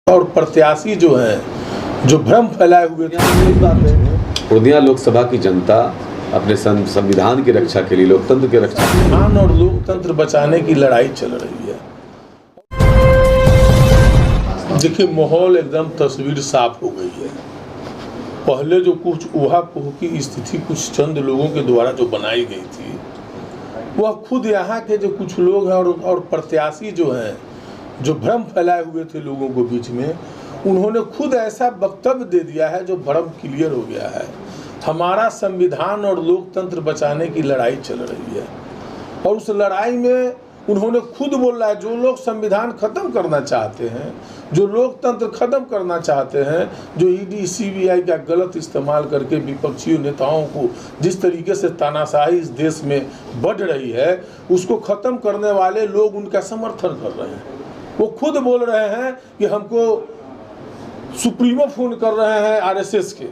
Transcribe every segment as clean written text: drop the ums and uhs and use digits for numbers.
और प्रत्याशी जो हैं जो भ्रम फैलाए हुए थे। पूर्णिया लोकसभा की जनता अपने संविधान की रक्षा के लिए, लोकतंत्र की रक्षा, संविधान और लोकतंत्र बचाने की लड़ाई चल रही है। देखिए, माहौल एकदम तस्वीर साफ हो गई है। पहले जो कुछ ऊहापोह की स्थिति कुछ चंद लोगों के द्वारा जो बनाई गई थी, वह खुद यहाँ के जो कुछ लोग हैं और प्रत्याशी जो हैं जो भ्रम फैलाए हुए थे लोगों के बीच में, उन्होंने खुद ऐसा वक्तव्य दे दिया है जो भ्रम क्लियर हो गया है। हमारा संविधान और लोकतंत्र बचाने की लड़ाई चल रही है और उस लड़ाई में उन्होंने खुद बोला है, जो लोग संविधान खत्म करना चाहते हैं, जो लोकतंत्र खत्म करना चाहते हैं, जो ईडी सीबीआई का गलत इस्तेमाल करके विपक्षी नेताओं को जिस तरीके से तानाशाही इस देश में बढ़ रही है, उसको खत्म करने वाले लोग उनका समर्थन कर रहे हैं। वो खुद बोल रहे हैं कि हमको सुप्रीमो फोन कर रहे हैं आरएसएस के,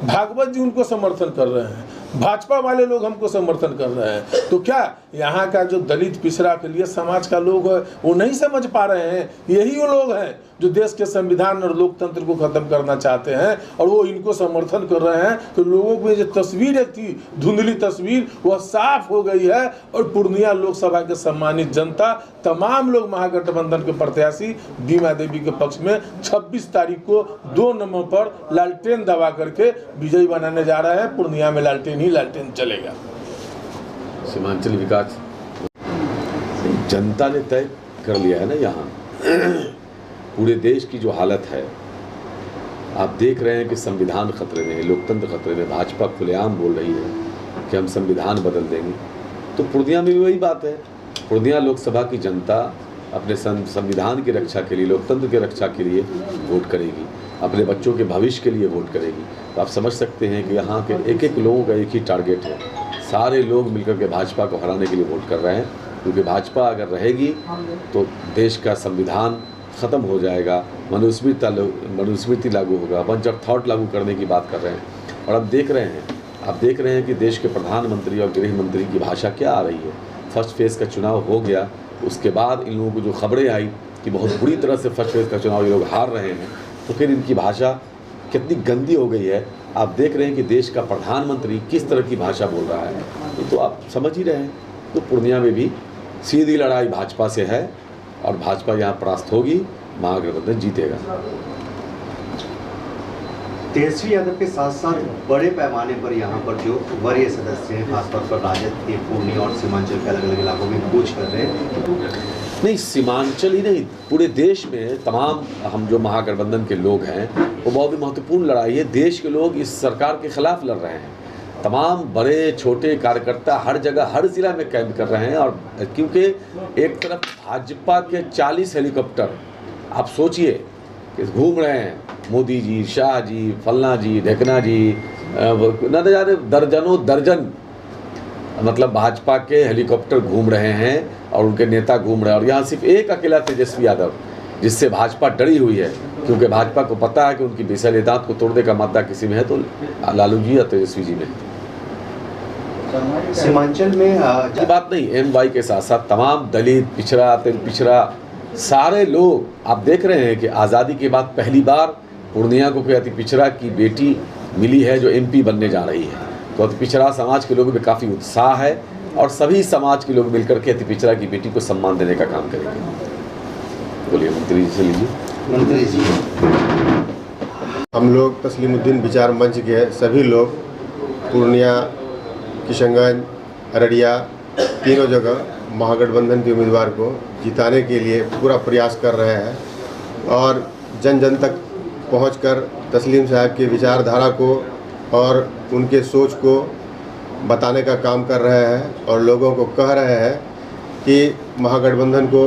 भागवत जी उनको समर्थन कर रहे हैं, भाजपा वाले लोग हमको समर्थन कर रहे हैं। तो क्या यहाँ का जो दलित पिछड़ा के लिए समाज का लोग है वो नहीं समझ पा रहे हैं? यही वो लोग हैं जो देश के संविधान और लोकतंत्र को खत्म करना चाहते हैं और वो इनको समर्थन कर रहे हैं। तो लोगों की जो तस्वीर एक थी धुंधली तस्वीर, वह साफ हो गई है और पूर्णिया लोकसभा के सम्मानित जनता, तमाम लोग महागठबंधन के प्रत्याशी बीमा देवी के पक्ष में 26 तारीख को 2 नंबर पर लालटेन दबा करके विजयी बनाने जा रहे हैं। पूर्णिया में लालटेन चलेगा। सीमांचल विकास जनता ने तय कर लिया है ना। यहाँ पूरे देश की जो हालत है, आप देख रहे हैं कि संविधान खतरे में है, लोकतंत्र खतरे में। भाजपा खुलेआम बोल रही है कि हम संविधान बदल देंगे। तो पूर्णिया में भी वही बात है। पूर्णिया लोकसभा की जनता अपने संविधान की रक्षा के लिए, लोकतंत्र की रक्षा के लिए वोट करेगी, अपने बच्चों के भविष्य के लिए वोट करेगी। तो आप समझ सकते हैं कि यहाँ के एक एक लोगों का एक ही टारगेट है। सारे लोग मिलकर के भाजपा को हराने के लिए वोट कर रहे हैं, क्योंकि भाजपा अगर रहेगी तो देश का संविधान ख़त्म हो जाएगा, मनुस्मृति लागू होगा, बंच ऑफ थॉट लागू करने की बात कर रहे हैं। और अब देख रहे हैं कि देश के प्रधानमंत्री और गृह मंत्री की भाषा क्या आ रही है। फर्स्ट फेज़ का चुनाव हो गया, उसके बाद इन लोगों को जो खबरें आई कि बहुत बुरी तरह से फर्स्ट फेज़ का चुनाव ये लोग हार रहे हैं, तो फिर इनकी भाषा कितनी गंदी हो गई है। आप देख रहे हैं कि देश का प्रधानमंत्री किस तरह की भाषा बोल रहा है, तो आप समझ ही रहे हैं। तो पूर्णिया में भी सीधी लड़ाई भाजपा से है और भाजपा यहाँ परास्त होगी, महागठबंधन जीतेगा। तेजस्वी यादव के साथ साथ बड़े पैमाने पर यहाँ पर जो वरीय सदस्य हैं, खासतौर पर राजद के पूर्णिया और सीमांचल के अलग अलग इलाकों में कूच कर रहे हैं। नहीं, सीमांचल ही नहीं, पूरे देश में तमाम हम जो महागठबंधन के लोग हैं, वो बहुत ही महत्वपूर्ण लड़ाई है। देश के लोग इस सरकार के खिलाफ लड़ रहे हैं। तमाम बड़े छोटे कार्यकर्ता हर जगह हर ज़िला में कैंप कर रहे हैं। और क्योंकि एक तरफ भाजपा के 40 हेलीकॉप्टर, आप सोचिए कि घूम रहे हैं, मोदी जी, शाह जी, फलना जी, ढेकना जी, न जाने दर्जन मतलब भाजपा के हेलीकॉप्टर घूम रहे हैं और उनके नेता घूम रहे हैं। और यहाँ सिर्फ एक अकेला तेजस्वी यादव, जिससे भाजपा डरी हुई है, क्योंकि भाजपा को पता है कि उनकी विशालताओं को तोड़ने का मादा किसी में है तो लालू जी या तेजस्वी जी में। सीमांचल में ये बात नहीं, एमवाई के साथ साथ तमाम दलित, पिछड़ा सारे लोग आप देख रहे हैं कि आज़ादी के बाद पहली बार पूर्णिया को कोई अति पिछड़ा की बेटी मिली है जो MP बनने जा रही है। तो अति पिछड़ा समाज के लोगों में काफ़ी उत्साह है और सभी समाज के लोग मिलकर के अति पिछड़ा की बेटी को सम्मान देने का काम करेंगे। बोलिए मंत्री जी से लीजिए। मंत्री जी, हम लोग तस्लीमुद्दीन विचार मंच के सभी लोग पूर्णिया, किशनगंज, अररिया तीनों जगह महागठबंधन के उम्मीदवार को जिताने के लिए पूरा प्रयास कर रहे हैं और जन जन तक पहुंचकर तस्लीम साहब की विचारधारा को और उनके सोच को बताने का काम कर रहे हैं और लोगों को कह रहे हैं कि महागठबंधन को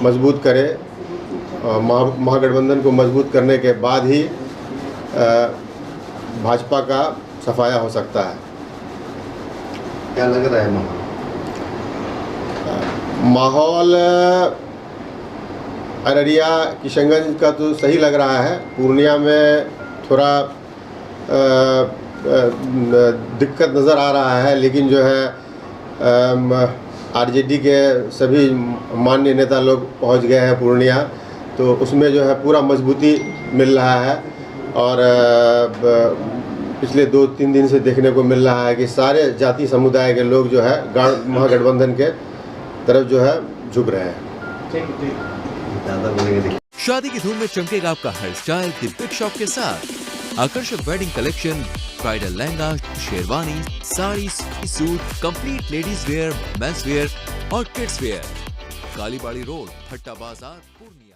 मजबूत करें। महागठबंधन को मजबूत करने के बाद ही भाजपा का सफाया हो सकता है। क्या लग रहा है माहौल? अररिया, किशनगंज का तो सही लग रहा है। पूर्णिया में थोड़ा दिक्कत नज़र आ रहा है, लेकिन जो है RJD के सभी मान्य नेता लोग पहुंच गए हैं पूर्णिया, तो उसमें जो है पूरा मजबूती मिल रहा है। और पिछले 2-3 दिन से देखने को मिल रहा है कि सारे जाति समुदाय के लोग जो है महागठबंधन के तरफ जो है झुक रहे हैं। ज़्यादा बोलेंगे। शादी की धूम में चमकेगा आपका hair style the big shop के साथ। आकर्षक wedding collection, bridal lehenga, sherwani, sari, suit, complete ladies wear, men's wear और kids wear. Kalibari road, Bhatta Bazaar, Purnia.